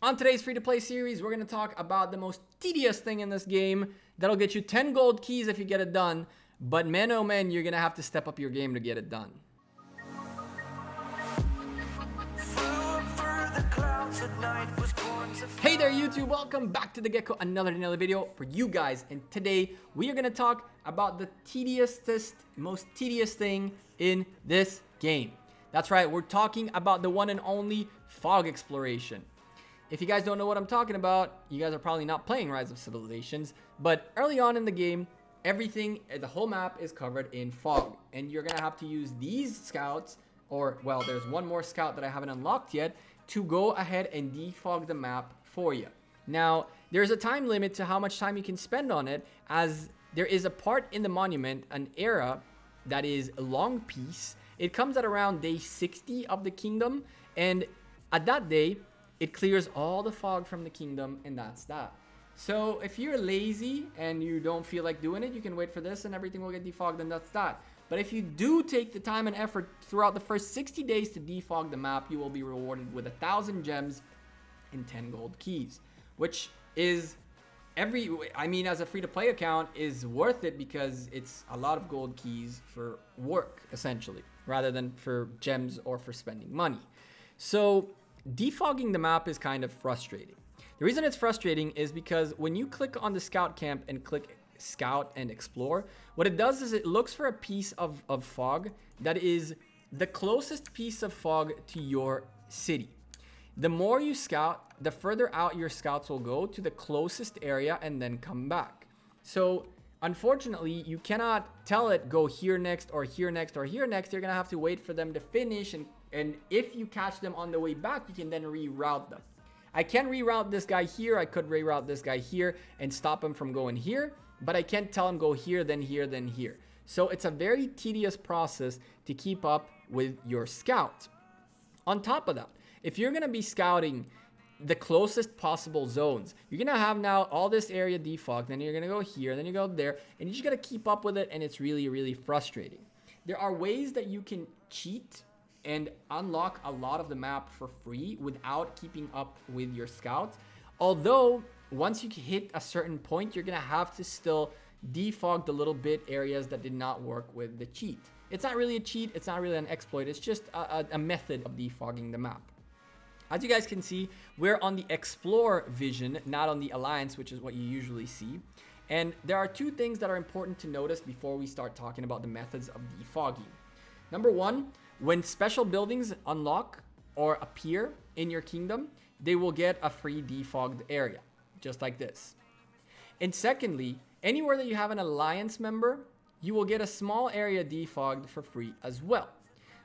On today's free-to-play series, we're going to talk about the most tedious thing in this game that'll get you 10 gold keys if you get it done, but man oh man, you're going to have to step up your game to get it done. Hey there YouTube, welcome back to the Gekko, another video for you guys, and today we are going to talk about the most tedious thing in this game. That's right, we're talking about the one and only fog exploration. If you guys don't know what I'm talking about, you guys are probably not playing Rise of Civilizations, but early on in the game, the whole map is covered in fog, and you're going to have to use these scouts, or well, there's one more scout that I haven't unlocked yet, to go ahead and defog the map for you. Now, there's a time limit to how much time you can spend on it, as there is a part in the monument, an era that is a long piece. It comes at around day 60 of the kingdom, and at that day, it clears all the fog from the kingdom, and that's that. So if you're lazy and you don't feel like doing it, you can wait for this and everything will get defogged, and that's that. But if you do take the time and effort throughout the first 60 days to defog the map, you will be rewarded with 1,000 gems and 10 gold keys, which is as a free-to-play account is worth it because it's a lot of gold keys for work, essentially, rather than for gems or for spending money. So defogging the map is kind of frustrating. The reason it's frustrating is because when you click on the scout camp and click scout and explore, what it does is it looks for a piece of fog that is the closest piece of fog to your city. The more you scout, the further out your scouts will go to the closest area and then come back. So unfortunately, you cannot tell it go here next or here next or here next. You're gonna have to wait for them to finish, and if you catch them on the way back, you can then reroute them. I can reroute this guy here. I could reroute this guy here and stop him from going here, but I can't tell him go here, then here, then here. So it's a very tedious process to keep up with your scouts. On top of that, if you're gonna be scouting the closest possible zones, you're gonna have now all this area defogged, then you're gonna go here, then you go there, and you just gotta keep up with it, and it's really, really frustrating. There are ways that you can cheat and unlock a lot of the map for free without keeping up with your scouts. Although, once you hit a certain point, you're gonna have to still defog the little bit areas that did not work with the cheat. It's not really a cheat, it's not really an exploit, it's just a method of defogging the map. As you guys can see, we're on the Explore vision, not on the Alliance, which is what you usually see. And there are two things that are important to notice before we start talking about the methods of defogging. Number one, when special buildings unlock or appear in your kingdom, they will get a free defogged area, just like this. And secondly, anywhere that you have an Alliance member, you will get a small area defogged for free as well,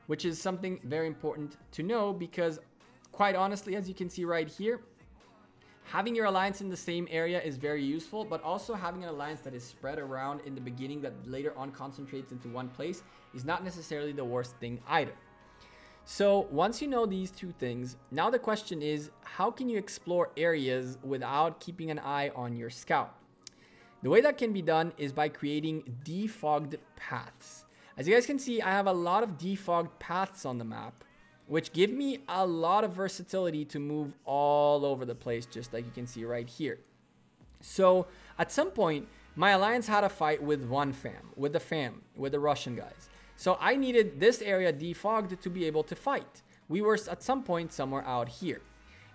which is something very important to know because, quite honestly, as you can see right here, having your alliance in the same area is very useful, but also having an alliance that is spread around in the beginning that later on concentrates into one place is not necessarily the worst thing either. So once you know these two things, now the question is, how can you explore areas without keeping an eye on your scout? The way that can be done is by creating defogged paths. As you guys can see, I have a lot of defogged paths on the map, which give me a lot of versatility to move all over the place, just like you can see right here. So at some point, my alliance had a fight with the Russian guys. So I needed this area defogged to be able to fight. We were at some point somewhere out here.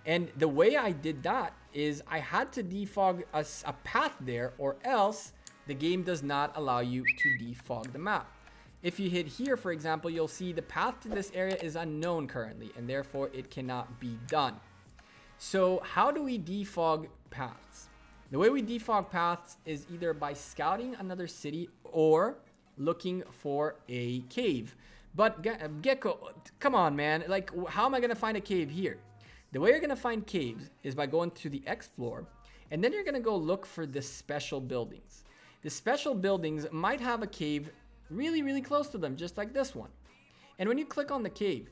And the way I did that is I had to defog a path there, or else the game does not allow you to defog the map. If you hit here, for example, you'll see the path to this area is unknown currently, and therefore it cannot be done. So how do we defog paths? The way we defog paths is either by scouting another city or looking for a cave. But Gekko, come on, man. Like, how am I going to find a cave here? The way you're going to find caves is by going to the Explore, and then you're going to go look for the special buildings. The special buildings might have a cave really, really close to them, just like this one. And when you click on the cave,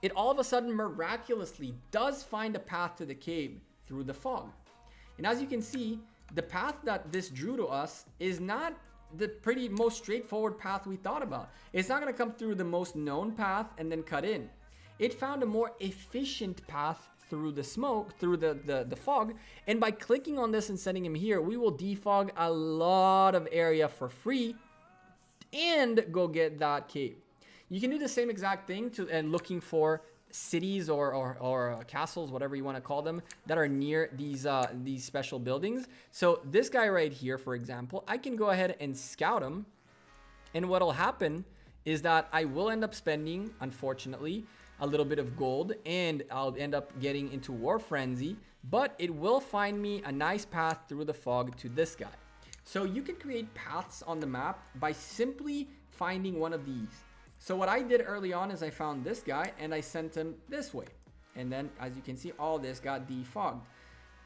it all of a sudden miraculously does find a path to the cave through the fog. And as you can see, the path that this drew to us is not the most straightforward path we thought about. It's not going to come through the most known path and then cut in. It found a more efficient path through the smoke, through the fog. And by clicking on this and sending him here, we will defog a lot of area for free and go get that cave. You can do the same exact thing and looking for cities or castles, whatever you want to call them, that are near these special buildings. So this guy right here, for example, I can go ahead and scout him. And what'll happen is that I will end up spending, unfortunately, a little bit of gold, and I'll end up getting into War Frenzy, but it will find me a nice path through the fog to this guy. So you can create paths on the map by simply finding one of these. So what I did early on is I found this guy and I sent him this way. And then as you can see, all this got defogged.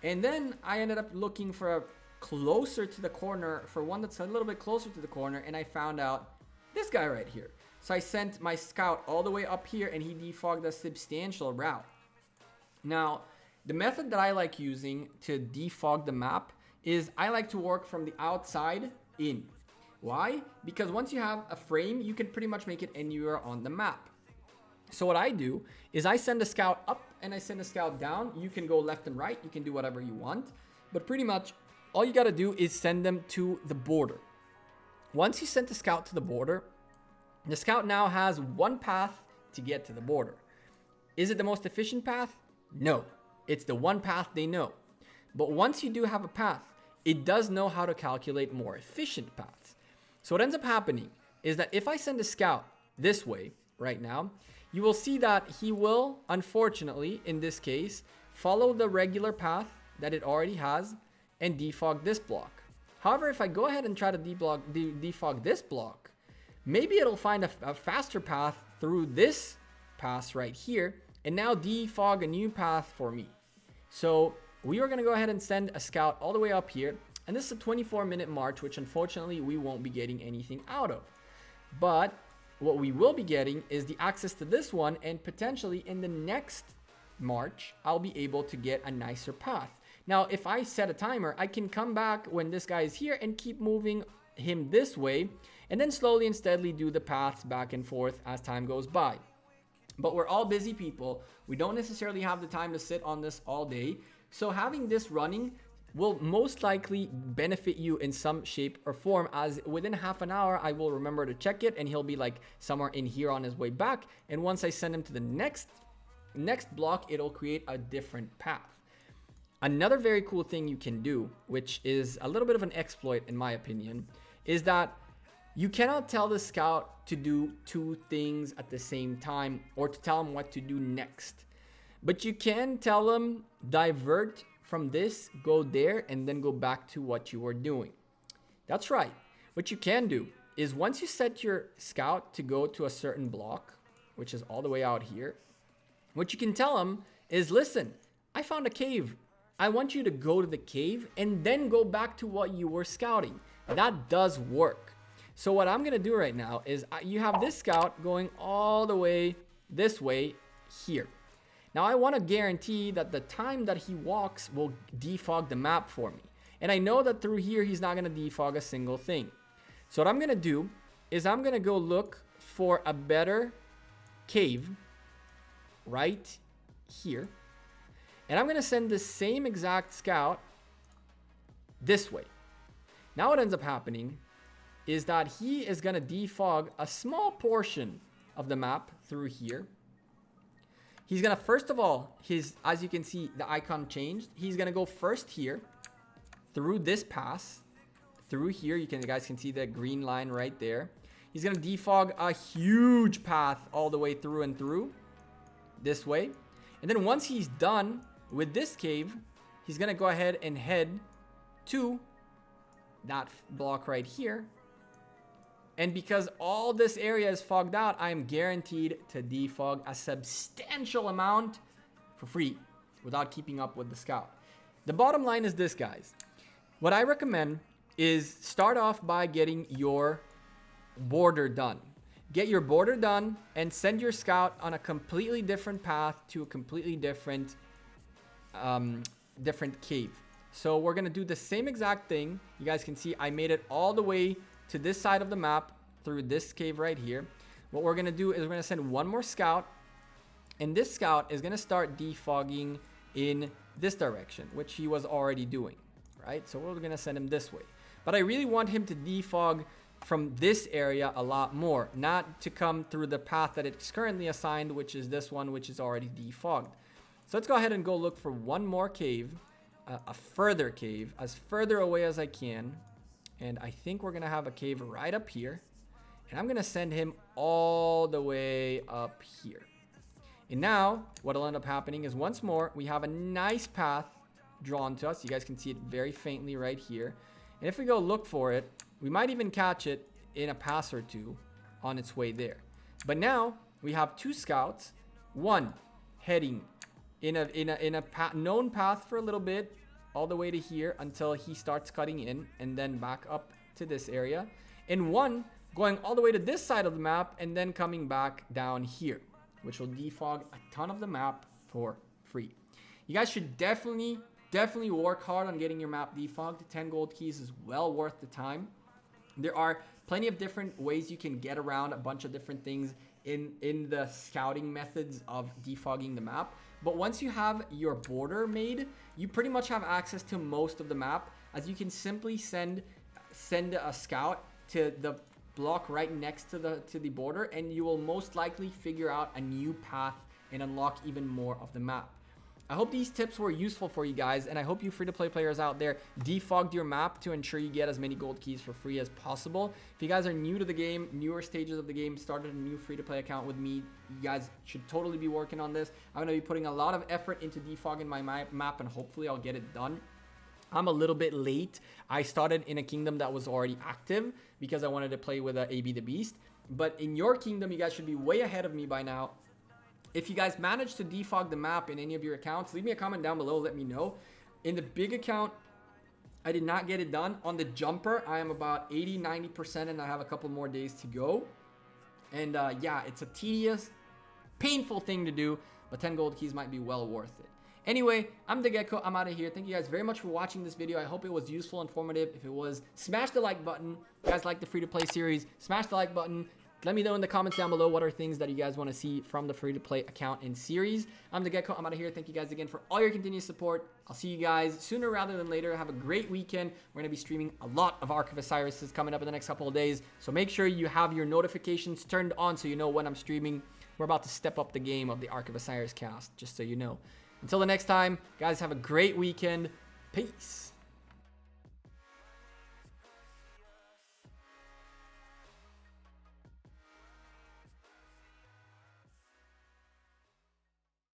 And then I ended up looking for a closer to the corner, for one that's a little bit closer to the corner, and I found out this guy right here. So I sent my scout all the way up here and he defogged a substantial route. Now, the method that I like using to defog the map is I like to work from the outside in. Why? Because once you have a frame, you can pretty much make it anywhere on the map. So what I do is I send a scout up and I send a scout down. You can go left and right. You can do whatever you want. But pretty much all you got to do is send them to the border. Once you send the scout to the border, the scout now has one path to get to the border. Is it the most efficient path? No. It's the one path they know. But once you do have a path, it does know how to calculate more efficient paths. So what ends up happening is that if I send a scout this way right now, you will see that he will, unfortunately, in this case, follow the regular path that it already has and defog this block. However, if I go ahead and try to defog this block, maybe it'll find a faster path through this pass right here and now defog a new path for me. So we are going to go ahead and send a scout all the way up here. And this is a 24-minute march, which unfortunately we won't be getting anything out of. But what we will be getting is the access to this one, and potentially in the next march, I'll be able to get a nicer path. Now, if I set a timer, I can come back when this guy is here and keep moving him this way, and then slowly and steadily do the paths back and forth as time goes by. But we're all busy people. We don't necessarily have the time to sit on this all day. So having this running will most likely benefit you in some shape or form, as within half an hour, I will remember to check it and he'll be like somewhere in here on his way back. And once I send him to the next block, it'll create a different path. Another very cool thing you can do, which is a little bit of an exploit in my opinion, is that you cannot tell the scout to do two things at the same time or to tell him what to do next. But you can tell him divert from this, go there, and then go back to what you were doing. That's right. What you can do is once you set your scout to go to a certain block, which is all the way out here, what you can tell him is, listen, I found a cave. I want you to go to the cave and then go back to what you were scouting. That does work. So what I'm going to do right now is you have this scout going all the way this way here. Now I want to guarantee that the time that he walks will defog the map for me. And I know that through here, he's not going to defog a single thing. So what I'm going to do is I'm going to go look for a better cave right here. And I'm going to send the same exact scout this way. Now what ends up happening is that he is going to defog a small portion of the map through here. He's going to, first of all, as you can see, the icon changed. He's going to go first here through this pass. Through here, you guys can see the green line right there. He's going to defog a huge path all the way through and through this way. And then once he's done with this cave, he's going to go ahead and head to that block right here. And because all this area is fogged out, I am guaranteed to defog a substantial amount for free without keeping up with the scout. The bottom line is this, guys. What I recommend is start off by getting your border done. Get your border done and send your scout on a completely different path to a completely different cave. So we're going to do the same exact thing. You guys can see I made it all the way to this side of the map through this cave right here. What we're going to do is we're going to send one more scout, and this scout is going to start defogging in this direction, which he was already doing, right? So we're gonna send him this way. But I really want him to defog from this area a lot more, not to come through the path that it's currently assigned, which is this one, which is already defogged. So let's go ahead and go look for one more cave, a further cave, as further away as I can. And I think we're gonna have a cave right up here. And I'm gonna send him all the way up here. And now, what'll end up happening is once more, we have a nice path drawn to us. You guys can see it very faintly right here. And if we go look for it, we might even catch it in a pass or two on its way there. But now we have two scouts, one heading in a known path for a little bit, all the way to here until he starts cutting in, and then back up to this area, and one going all the way to this side of the map and then coming back down here, which will defog a ton of the map for free. You guys should definitely work hard on getting your map defogged. 10 gold keys is well worth the time. There are plenty of different ways you can get around a bunch of different things in the scouting methods of defogging the map. But once you have your border made, you pretty much have access to most of the map, as you can simply send a scout to the block right next to the border, and you will most likely figure out a new path and unlock even more of the map. I hope these tips were useful for you guys, and I hope you free-to-play players out there defogged your map to ensure you get as many gold keys for free as possible. If you guys are new to the game, newer stages of the game, started a new free-to-play account with me, you guys should totally be working on this. I'm going to be putting a lot of effort into defogging my map, and hopefully I'll get it done. I'm a little bit late. I started in a kingdom that was already active because I wanted to play with AB the Beast. But in your kingdom, you guys should be way ahead of me by now. If you guys managed to defog the map in any of your accounts, leave me a comment down below, let me know. In the big account, I did not get it done. On the jumper, I am about 80-90% and I have a couple more days to go. And yeah, it's a tedious, painful thing to do, but 10 gold keys might be well worth it. Anyway, I'm the Gekko. I'm out of here. Thank you guys very much for watching this video. I hope it was useful, informative. If it was, smash the like button. If you guys like the free-to-play series, smash the like button. Let me know in the comments down below what are things that you guys want to see from the free-to-play account and series. I'm the Gekko. I'm out of here. Thank you guys again for all your continued support. I'll see you guys sooner rather than later. Have a great weekend. We're going to be streaming a lot of Ark of Osiris coming up in the next couple of days. So make sure you have your notifications turned on so you know when I'm streaming. We're about to step up the game of the Ark of Osiris cast, just so you know. Until the next time, guys, have a great weekend. Peace.